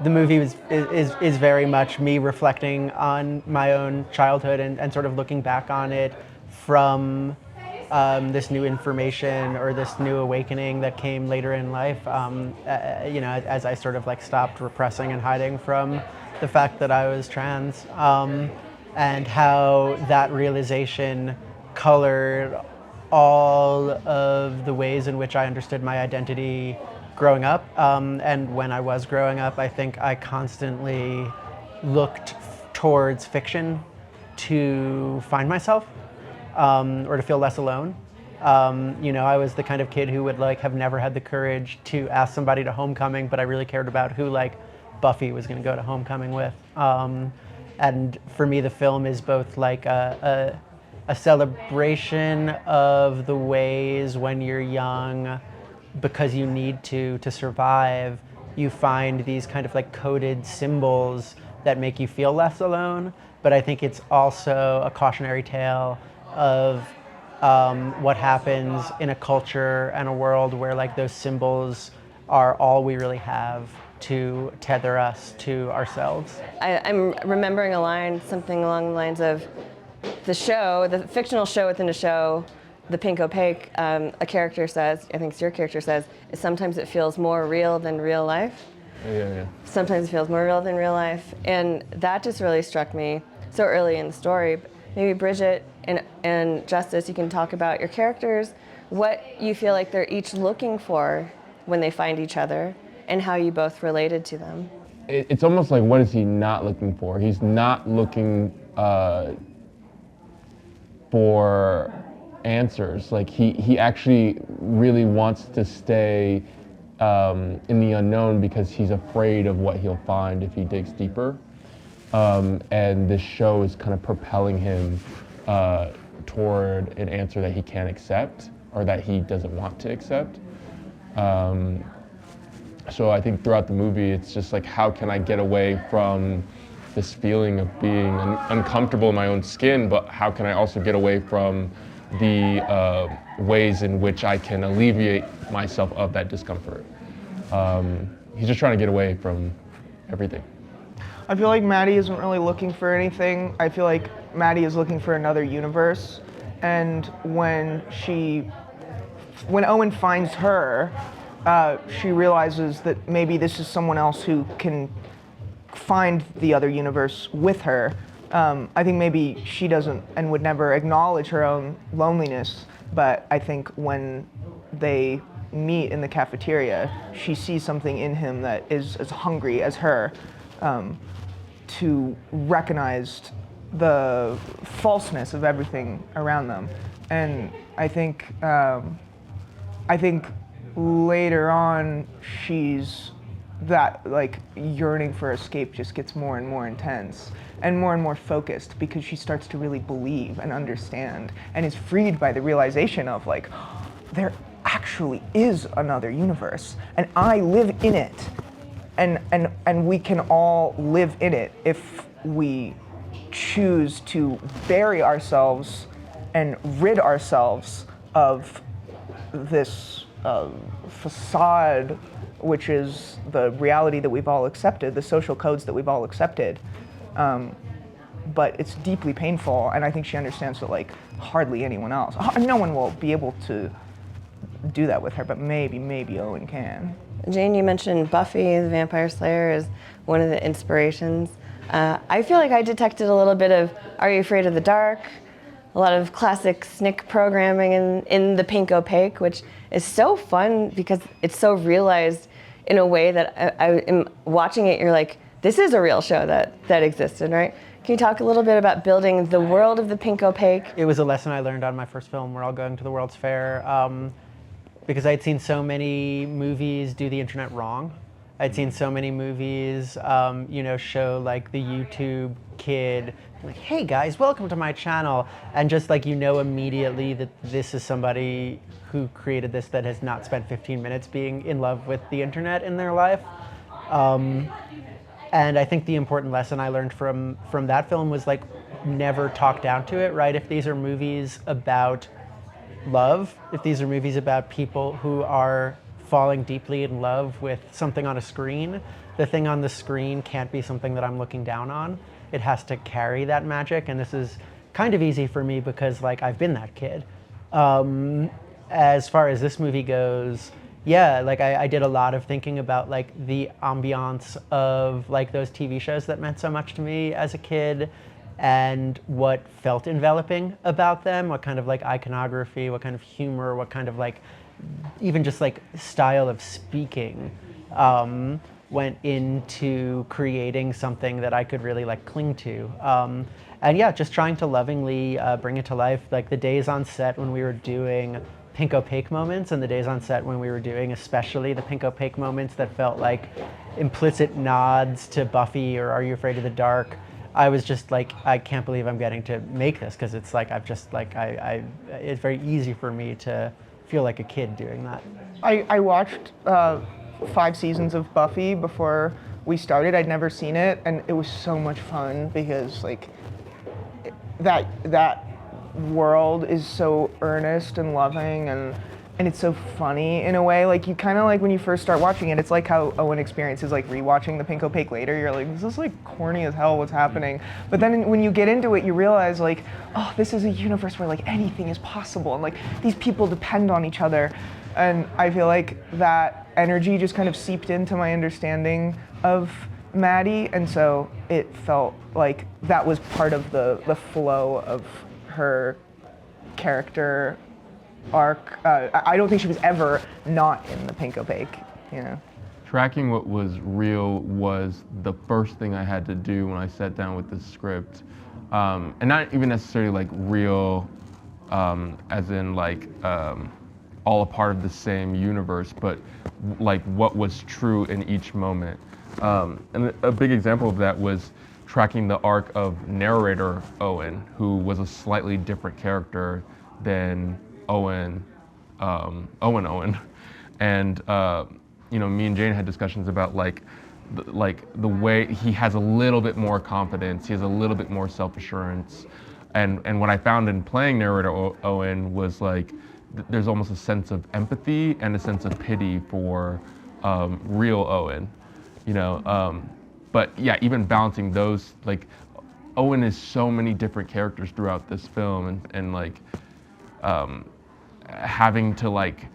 The movie is very much me reflecting on my own childhood and sort of looking back on it from this new information or this new awakening that came later in life. As I sort of like stopped repressing and hiding from the fact that I was trans, and how that realization colored all of the ways in which I understood my identity growing up. And when I was growing up, I think I constantly looked towards fiction to find myself, or to feel less alone. I was the kind of kid who would have never had the courage to ask somebody to homecoming, but I really cared about who Buffy was going to go to homecoming with. And for me, the film is both a celebration of the ways when you're young, because you need to survive, you find these kind of coded symbols that make you feel less alone. But I think it's also a cautionary tale of what happens in a culture and a world where those symbols are all we really have to tether us to ourselves. I'm remembering a line, something along the lines of the fictional show within a show, The Pink Opaque, a character says, I think it's your character says, is sometimes it feels more real than real life. Yeah. Sometimes it feels more real than real life. And that just really struck me so early in the story. Maybe Bridget and Justice, you can talk about your characters, what you feel like they're each looking for when they find each other, and how you both related to them. It's almost like, what is he not looking for? He's not looking for answers. He actually really wants to stay in the unknown because he's afraid of what he'll find if he digs deeper. And this show is kind of propelling him toward an answer that he can't accept, or that he doesn't want to accept. So I think throughout the movie, it's just how can I get away from this feeling of being uncomfortable in my own skin, but how can I also get away from the ways in which I can alleviate myself of that discomfort. He's just trying to get away from everything. I feel like Maddie isn't really looking for anything. I feel like Maddie is looking for another universe. And when Owen finds her, she realizes that maybe this is someone else who can find the other universe with her. I think maybe she doesn't and would never acknowledge her own loneliness, but I think when they meet in the cafeteria, she sees something in him that is as hungry as her, to recognize the falseness of everything around them. And I think later on, that yearning for escape just gets more and more intense and more focused, because she starts to really believe and understand and is freed by the realization of there actually is another universe and I live in it, and we can all live in it if we choose to bury ourselves and rid ourselves of this facade, which is the reality that we've all accepted, the social codes that we've all accepted. But it's deeply painful, and I think she understands that hardly anyone else. No one will be able to do that with her, but maybe Owen can. Jane, you mentioned Buffy the Vampire Slayer as one of the inspirations. I feel like I detected a little bit of Are You Afraid of the Dark? A lot of classic SNCC programming in The Pink Opaque, which is so fun because it's so realized in a way that I am watching it, you're like, this is a real show that existed, right? Can you talk a little bit about building the world of The Pink Opaque? It was a lesson I learned on my first film. We're all going to the World's Fair, because I'd seen so many movies do the internet wrong. I'd seen so many movies, show the YouTube kid, hey guys, welcome to my channel. And just immediately that this is somebody who created this that has not spent 15 minutes being in love with the internet in their life. And I think the important lesson I learned from that film was never talk down to it, right? If these are movies about love, if these are movies about people who are falling deeply in love with something on a screen, the thing on the screen can't be something that I'm looking down on. It has to carry that magic, and this is kind of easy for me because like I've been that kid. As far as this movie goes, yeah, like I did a lot of thinking about like the ambiance of like those TV shows that meant so much to me as a kid, and what felt enveloping about them, what kind of like iconography, what kind of humor, what kind of like even just like style of speaking went into creating something that I could really like cling to. And yeah, just trying to lovingly bring it to life. Like the days on set when we were doing pink opaque moments, and the days on set when we were doing especially the pink opaque moments that felt like implicit nods to Buffy or Are You Afraid of the Dark, I was just like, I can't believe I'm getting to make this, because it's like I've just like it's very easy for me to feel like a kid doing that. I watched 5 seasons of Buffy before we started. I'd never seen it, and it was so much fun because like that world is so earnest and loving, and it's so funny in a way. Like you kind of like when you first start watching it, it's like how Owen experiences like rewatching the Pink Opaque later. You're like, this is like corny as hell, what's happening? But then when you get into it, you realize like, oh, this is a universe where like anything is possible, and like these people depend on each other. And I feel like that energy just kind of seeped into my understanding of Maddie, and so it felt like that was part of the flow of her character arc. I don't think she was ever not in the Pink Opaque, you know. Tracking what was real was the first thing I had to do when I sat down with the script, and not even necessarily like real, as in like all a part of the same universe, but like what was true in each moment. And a big example of that was tracking the arc of narrator Owen, who was a slightly different character than Owen, and you know, me and Jane had discussions about like the way he has a little bit more confidence, he has a little bit more self-assurance, and what I found in playing narrator Owen was like there's almost a sense of empathy and a sense of pity for real Owen, you know. But yeah, even balancing those, like Owen is so many different characters throughout this film, and like having to like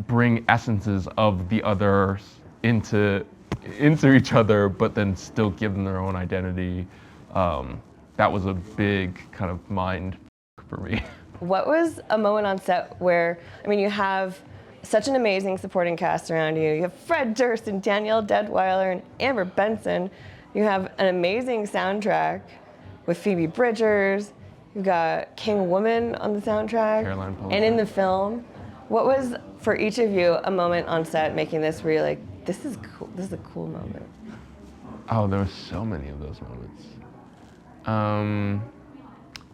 bring essences of the others into each other, but then still give them their own identity. That was a big kind of mind for me. What was a moment on set where, I mean, you have such an amazing supporting cast around you. You have Fred Durst and Danielle Deadwyler and Amber Benson. You have an amazing soundtrack with Phoebe Bridgers. You've got King Woman on the soundtrack. Caroline Polachek. And in the film. What was, for each of you, a moment on set making this where you're like, this is cool, this is a cool moment? Oh, there were so many of those moments.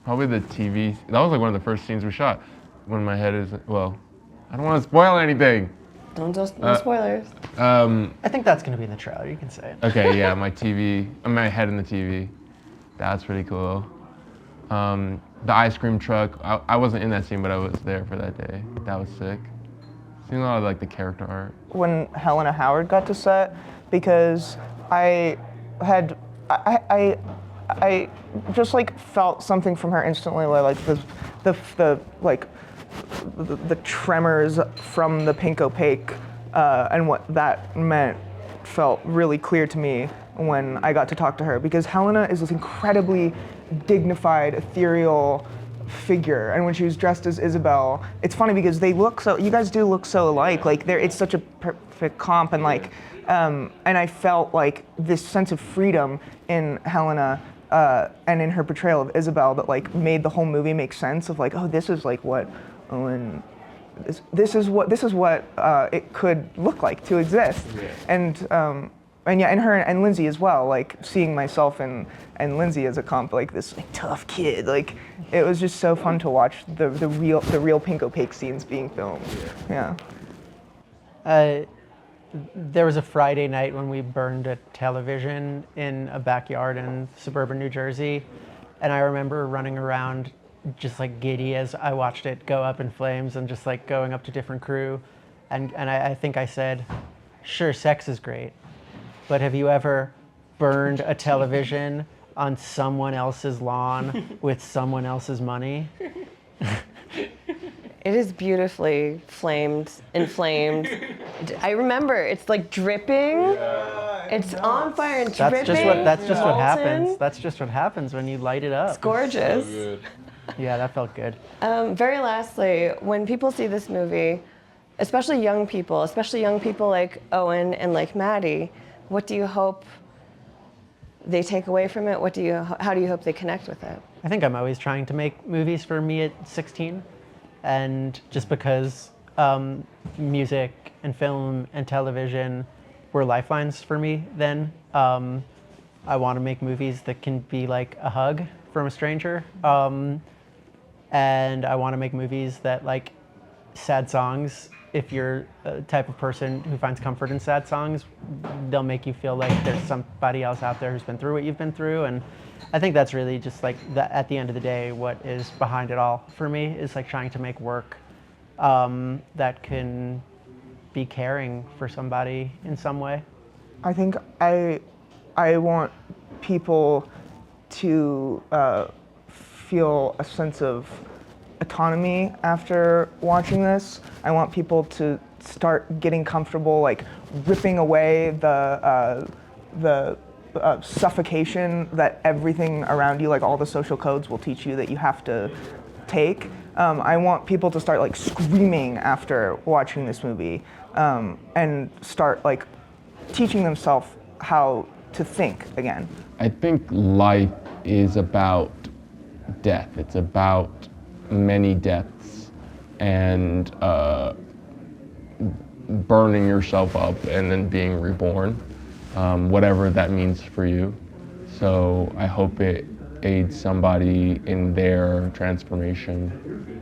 Probably the TV. That was like one of the first scenes we shot. When my head is, well, I don't want to spoil anything. No spoilers. I think that's going to be in the trailer. You can say it. Okay, yeah, my head in the TV. That's pretty cool. The ice cream truck. I wasn't in that scene, but I was there for that day. That was sick. Seeing a lot of like the character art. When Helena Howard got to set, because I just like felt something from her instantly, like the tremors from the Pink Opaque, and what that meant felt really clear to me when I got to talk to her, because Helena is this incredibly dignified, ethereal figure, and when she was dressed as Isabel, it's funny because you guys do look so alike, like it's such a perfect comp, and like, and I felt like this sense of freedom in Helena, and in her portrayal of Isabel that like made the whole movie make sense of like, oh, this is like what Owen, this is what it could look like to exist, yeah. And yeah, and her and Lindsay as well, like seeing myself and Lindsay as a comp, like this like, tough kid, like it was just so fun to watch the real Pink Opaque scenes being filmed. Yeah. There was a Friday night when we burned a television in a backyard in suburban New Jersey, and I remember running around just like giddy as I watched it go up in flames, and just like going up to different crew and I think I said, sure, sex is great, but have you ever burned a television on someone else's lawn with someone else's money? It is beautifully inflamed. I remember it's like dripping. It's on fire and dripping. That's just what molten. happens. That's just what happens when you light it up. It's gorgeous. So good. Yeah, that felt good. Very lastly, when people see this movie, especially young people like Owen and like Maddie, what do you hope they take away from it? How do you hope they connect with it? I think I'm always trying to make movies for me at 16. And just because music and film and television were lifelines for me then, I want to make movies that can be like a hug from a stranger. And I want to make movies that, like, sad songs, if you're a type of person who finds comfort in sad songs, they'll make you feel like there's somebody else out there who's been through what you've been through. And I think that's really just like at the end of the day, what is behind it all for me is like trying to make work that can be caring for somebody in some way. I think I want people to feel a sense of autonomy after watching this. I want people to start getting comfortable, like ripping away the suffocation that everything around you, like all the social codes, will teach you that you have to take. I want people to start like screaming after watching this movie, and start like teaching themselves how to think again. I think life is about death. It's about many deaths and burning yourself up and then being reborn, whatever that means for you. So I hope it aids somebody in their transformation.